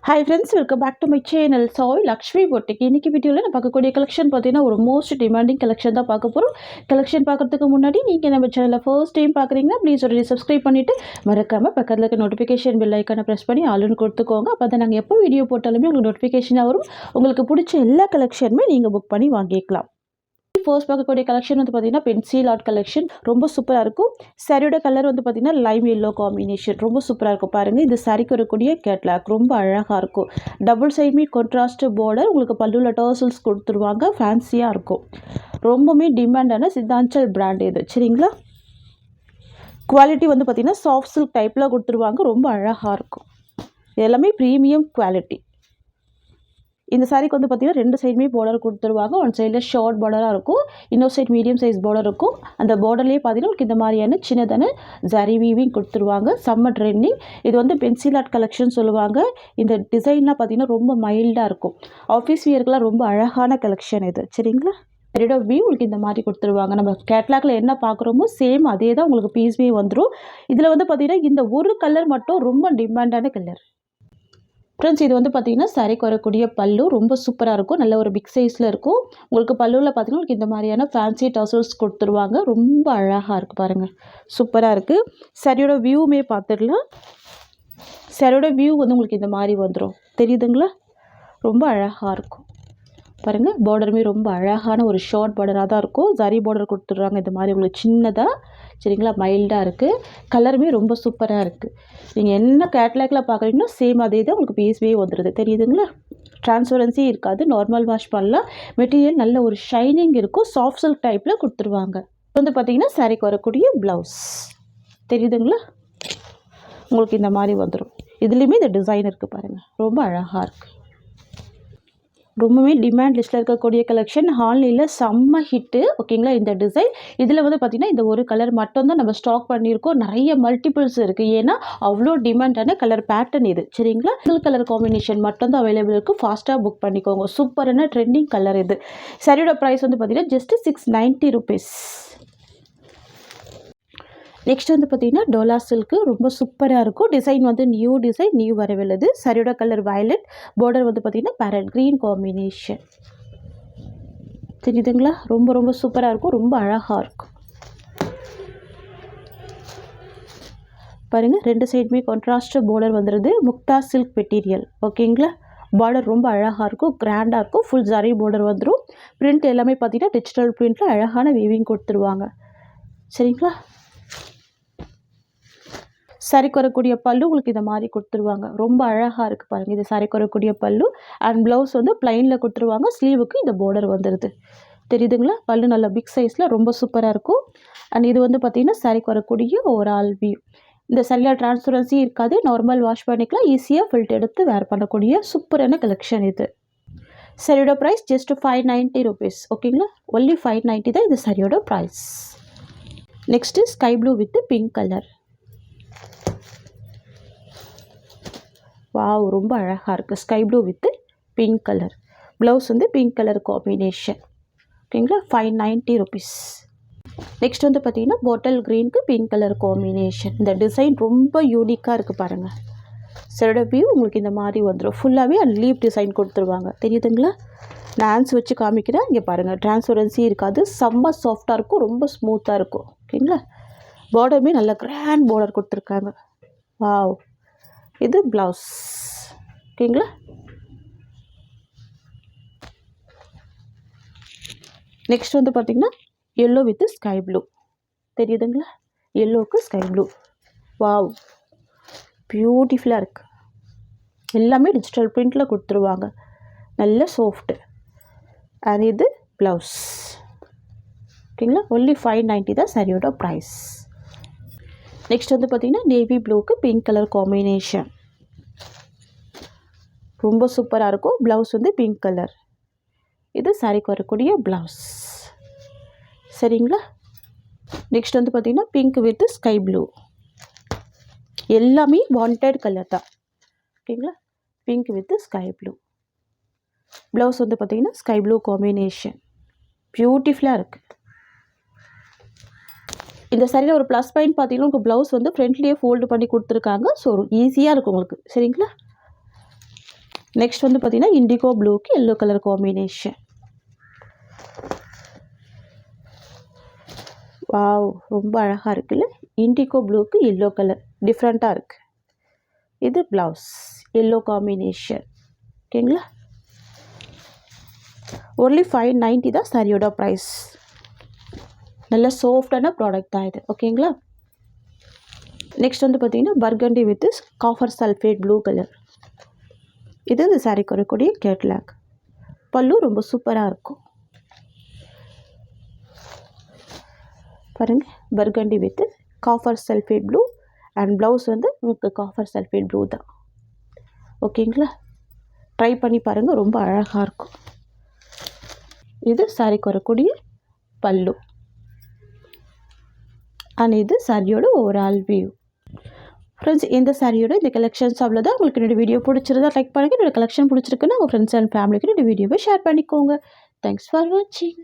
Hi friends, welcome back to my channel. Soy Lakshmi Boutique. இன்னைக்கு வீடியோல நான் பார்க்கக்கூடிய கலெக்ஷன் பார்த்தீங்கன்னா ஒரு மோஸ்ட் டிமாண்டிங் கலெக்ஷன் தான் பார்க்க போறோம். கலெக்ஷன் பார்க்கறதுக்கு முன்னாடி நீங்க நம்ம சேனலை ஃபர்ஸ்ட் டைம் பார்க்குறீங்கன்னா ப்ளீஸ் ஒரு சப்ஸ்கிரைப் பண்ணிட்டு மறக்காம பக்கத்துல இருக்க நோட்டிஃபிகேஷன் பெல் ஐக்கானை பிரஸ் பண்ணி ஆல்னு கொடுத்துக்கோங்க. அப்பதான் நாங்கள் எப்போ வீடியோ போட்டாலுமே உங்களுக்கு நோட்டிஃபிகேஷனாக வரும். உங்களுக்கு பிடிச்ச எல்லா கலெக்ஷனுமே நீங்கள் புக் பண்ணி வாங்கிக்கலாம். ஃபர்ஸ்ட் பார்க்கக்கூடிய கலெக்ஷன் வந்து பார்த்தீங்கன்னா பென்சில் ஆர்ட் கலெக்ஷன் ரொம்ப சூப்பராக இருக்கும். சாரியோட கலர் வந்து பார்த்தீங்கன்னா லைம் எல்லோ காம்பினேஷன் ரொம்ப சூப்பராக இருக்கும். பாருங்கள், இந்த சாரிக்கு வரக்கூடிய கேட்லாக் ரொம்ப அழகாக இருக்கும். டபுள் சைடுமே கான்ட்ராஸ்ட் பார்டர், உங்களுக்கு பல்லுவில் டர்சல்ஸ் கொடுத்துருவாங்க. ஃபேன்சியாக இருக்கும். ரொம்பவுமே டிமாண்டான சித்தாஞ்சல் பிராண்ட் இது, சரிங்களா? குவாலிட்டி வந்து பார்த்தீங்கன்னா சாஃப்ட் சில்க் டைப்பில் கொடுத்துருவாங்க. ரொம்ப அழகாக இருக்கும். எல்லாமே ப்ரீமியம் குவாலிட்டி. இந்த சாரிக்கு வந்து பார்த்தீங்கன்னா ரெண்டு சைடுமே பார்டர் கொடுத்துருவாங்க. ஒன் சைடில் ஷார்ட் பார்டராக இருக்கும், இன்னொரு சைட் மீடியம் சைஸ் பார்டர் இருக்கும். அந்த பார்டர்லேயே பார்த்தீங்கன்னா உங்களுக்கு இந்த மாதிரியான சின்னதான ஜரி வீவிங் கொடுத்துருவாங்க. செம்ம ட்ரெண்டிங். இது வந்து பென்சில் ஆர்ட் கலெக்ஷன் சொல்லுவாங்க. இந்த டிசைன்லாம் பார்த்தீங்கன்னா ரொம்ப மைல்டாக இருக்கும். ஆஃபீஸ் வியருக்குலாம் ரொம்ப அழகான கலெக்ஷன் இது, சரிங்களா? இதோட வியூ உங்களுக்கு இந்த மாதிரி கொடுத்துருவாங்க. நம்ம கேட்லாக்ல என்ன பார்க்குறோமோ சேம் அதே தான் உங்களுக்கு பீஸ்வே வந்துடும். இதில் வந்து பார்த்தீங்கன்னா இந்த ஒரு கலர் மட்டும் ரொம்ப டிமாண்டான கலர். ஃப்ரெண்ட்ஸ், இது வந்து பார்த்தீங்கன்னா சாரிக்கு வரக்கூடிய பல்லு ரொம்ப சூப்பராக இருக்கும். நல்ல ஒரு பிக் சைஸில் இருக்கும். உங்களுக்கு பல்லுவில் பார்த்தீங்கன்னா உங்களுக்கு இந்த மாதிரியான ஃபேன்சி டசல்ஸ் கொடுத்துருவாங்க. ரொம்ப அழகாக இருக்குது. பாருங்கள், சூப்பராக இருக்குது. சாரியோட வியூவுமே பார்த்துடலாம். சாரியோட வியூ வந்து உங்களுக்கு இந்த மாதிரி வந்துடும், தெரியுதுங்களா? ரொம்ப அழகாக இருக்கும். பாருங்கள், பார்டருமே ரொம்ப அழகான ஒரு ஷார்ட் பார்டராக தான் இருக்கும். ஜரி பார்டர் கொடுத்துட்றாங்க இந்த மாதிரி உங்களுக்கு சின்னதாக, சரிங்களா? மைல்டாக இருக்குது. கலருமே ரொம்ப சூப்பராக இருக்குது. நீங்கள் என்ன கேட்லாக்ல பார்க்குறீங்கன்னா சேம் அதே தான் உங்களுக்கு பீஸ்வே வந்துடுது, தெரியுதுங்களா? டிரான்ஸ்பரன்சி இருக்காது. நார்மல் வாஷ் பண்ணலாம். மெட்டீரியல் நல்ல ஒரு ஷைனிங் இருக்கும். சாஃப்ட் சில்க் டைப்பில் கொடுத்துருவாங்க. வந்து பார்த்தீங்கன்னா சாரிக்கு வரக்கூடிய ப்ளவுஸ், தெரியுதுங்களா? உங்களுக்கு இந்த மாதிரி வந்துடும். இதுலேயுமே இந்த டிசைன் இருக்குது பாருங்கள், ரொம்ப அழகாக இருக்குது. ரொம்பவே டிமாண்ட் லிஸ்ட்டில் இருக்கக்கூடிய கலெக்ஷன். ஆன்லைனில் செம்ம ஹிட்டு, ஓகேங்களா? இந்த டிசைன் இதில் வந்து பார்த்திங்கன்னா இந்த ஒரு கலர் மட்டும்தான் நம்ம ஸ்டாக் பண்ணியிருக்கோம். நிறைய மல்டிபிள்ஸ் இருக்குது. ஏன்னா அவ்வளோ டிமாண்டான கலர் பேட்டர்ன் இது, சரிங்களா? சிங்கிள் கலர் காம்பினேஷன் மட்டும்தான் அவைலபிள் இருக்குது. ஃபாஸ்ட்டாக புக் பண்ணிக்கோங்க. சூப்பரான ட்ரெண்டிங் கலர் இது. சரியோட ப்ரைஸ் வந்து பார்த்திங்கன்னா ஜஸ்ட் 690 rupees. நெக்ஸ்ட் வந்து பார்த்தீங்கன்னா டோலா சில்க்கு ரொம்ப சூப்பராக இருக்கும். டிசைன் வந்து நியூ டிசைன், நியூ வரவில்லை. சரியோட கலர் வயலட், பார்டர் வந்து பார்த்தீங்கன்னா பேரட் க்ரீன் காம்பினேஷன், தெரியுதுங்களா? ரொம்ப ரொம்ப சூப்பராக இருக்கும். ரொம்ப அழகாக இருக்கும். பாருங்கள், ரெண்டு சைடுமே கான்ட்ராஸ்ட் பார்டர் வந்துடுது. முக்தா சில்க் மெட்டீரியல், ஓகேங்களா? பார்டர் ரொம்ப அழகாக இருக்கும், கிராண்டாக இருக்கும். ஃபுல் ஜரி பார்டர் வந்துடும். பிரிண்ட் எல்லாமே பார்த்தீங்கன்னா டிஜிட்டல் பிரிண்ட்டில் அழகான வீவிங் கொடுத்துருவாங்க, சரிங்களா? சாரிக்கு வரக்கூடிய பல்லு உங்களுக்கு இந்த மாதிரி கொடுத்துருவாங்க. ரொம்ப அழகாக இருக்குது பாருங்கள். இது சாரிக்கு வரக்கூடிய பல்லு. அண்ட் ப்ளவுஸ் வந்து ப்ளைனில் கொடுத்துருவாங்க. ஸ்லீவுக்கு இந்த பார்டர் வந்துடுது, தெரியுதுங்களா? பல்லு நல்ல பிக் சைஸில் ரொம்ப சூப்பராக இருக்கும். அண்ட் இது வந்து பார்த்திங்கன்னா சாரிக்கு வரக்கூடிய ஓவரால் வியூ. இந்த சரியாக டிரான்ஸ்பரன்சி இருக்காது. நார்மல் வாஷ் பண்ணிக்கலாம். ஈஸியாக ஃபில்ட் எடுத்து வேர் பண்ணக்கூடிய சூப்பரான கலெக்ஷன் இது. சரியோட ப்ரைஸ் ஜஸ்ட் 590 rupees, ஓகேங்களா? ஒன்லி 590 தான் இது சரியோட price. Next sky blue with pink colour. Wow, ரொம்ப அழகாக இருக்குது. Sky blue with pink colour. Blouse வந்து பிங்க் கலர் காம்பினேஷன், ஓகேங்களா? 590 rupees. நெக்ஸ்ட் வந்து பார்த்தீங்கன்னா பாட்டில் க்ரீனுக்கு பிங்க் கலர் காம்பினேஷன். இந்த டிசைன் ரொம்ப யூனிக்காக இருக்குது பாருங்கள். சைடு வியூ உங்களுக்கு இந்த மாதிரி வந்துடும். ஃபுல்லாகவே லீப் டிசைன் கொடுத்துருவாங்க, தெரியுதுங்களா? நான் ஹேண்ட்ஸ் வச்சு காமிக்கிறேன். இங்கே பாருங்கள், டிரான்ஸ்பரன்சி இருக்காது. செம்ம சாஃப்டாக இருக்கும். ரொம்ப ஸ்மூத்தாக இருக்கும், ஓகேங்களா? பார்டருமே நல்ல கிராண்ட் பார்டர் கொடுத்துருக்காங்க. வாவ், இது ப்ளவுஸ், ஓகேங்களா? நெக்ஸ்ட் வந்து பார்த்திங்கன்னா எல்லோ வித் ஸ்கை ப்ளூ, தெரியுதுங்களா? எல்லோவுக்கு ஸ்கை ப்ளூ. வாவ், பியூட்டிஃபுல்லாக இருக்குது. எல்லாமே டிஜிட்டல் பிரிண்டில் கொடுத்துருவாங்க. நல்ல சாஃப்ட்டு. அண்ட் இது ப்ளவுஸ், ஓகேங்களா? ஒன்லி 590 தான் சரியோட ப்ரைஸ். நெக்ஸ்ட் வந்து பார்த்திங்கன்னா நேவி ப்ளூக்கு பிங்க் கலர் காம்பினேஷன். ரொம்ப சூப்பராக இருக்கும். ப்ளவுஸ் வந்து பிங்க் கலர். இது சாரிக்கு வரக்கூடிய ப்ளவுஸ், சரிங்களா? நெக்ஸ்ட் வந்து பார்த்திங்கன்னா பிங்க் வித் ஸ்கை ப்ளூ. எல்லாமே வாண்டட் கலர் தான், ஓகேங்களா? Pink with sky blue. Blouse வந்து பார்த்திங்கன்னா ஸ்கை ப்ளூ காம்பினேஷன். பியூட்டிஃபுல்லாக இருக்குது. இந்த சரியில் ஒரு ப்ளஸ் பாயிண்ட் பார்த்தீங்கன்னா உங்களுக்கு ப்ளவுஸ் வந்து ஃப்ரண்ட்லேயே ஃபோல்டு பண்ணி கொடுத்துருக்காங்க. ஸோ ஈஸியாக இருக்கும் உங்களுக்கு, சரிங்களா? நெக்ஸ்ட் வந்து பார்த்திங்கன்னா இண்டிகோ ப்ளூக்கு எல்லோ கலர் காம்பினேஷன். வாவ், ரொம்ப அழகாக இருக்குல்ல. இண்டிகோ ப்ளூக்கு எல்லோ கலர் டிஃப்ரெண்ட்டாக இருக்குது. இது ப்ளவுஸ் எல்லோ காம்பினேஷன். ஓகேங்களா. ஒன்லி 590 தான் சாரியோட ப்ரைஸ். நல்ல சாஃப்டான ப்ராடக்ட் தான் இது. ஓகேங்களா. நெக்ஸ்ட் வந்து பார்த்திங்கன்னா burgundy with copper sulphate blue colour. இது இந்த சாரிக்கு வரக்கூடிய கேட்லாக். பல்லு ரொம்ப சூப்பராக இருக்கும் பாருங்கள். Burgundy with copper sulphate blue and blouse வந்து உங்களுக்கு காஃபர் சல்ஃபேட் ப்ளூ தான். ஓகேங்களா. ட்ரை பண்ணி பாருங்கள், ரொம்ப அழகாக இருக்கும். இது சாரிக்கு வரக்கூடிய பல்லு அண்ட் இது சாரியோட ஓவரால் வியூ. ஃப்ரெண்ட்ஸ், இந்த சாரியோட இந்த கலெக்ஷன்ஸ் அவ்வளோதான். உங்களுக்கு என்னோடய வீடியோ பிடிச்சிருந்தா லைக் பண்ணுங்கள். என்னோடய கலெக்ஷன் பிடிச்சிருக்குன்னா உங்கள் ஃப்ரெண்ட்ஸ் அண்ட் ஃபேமிலிக்கு என்னோடய வீடியோவை ஷேர் பண்ணிக்கோங்க. தேங்க்ஸ் ஃபார் வாட்சிங்.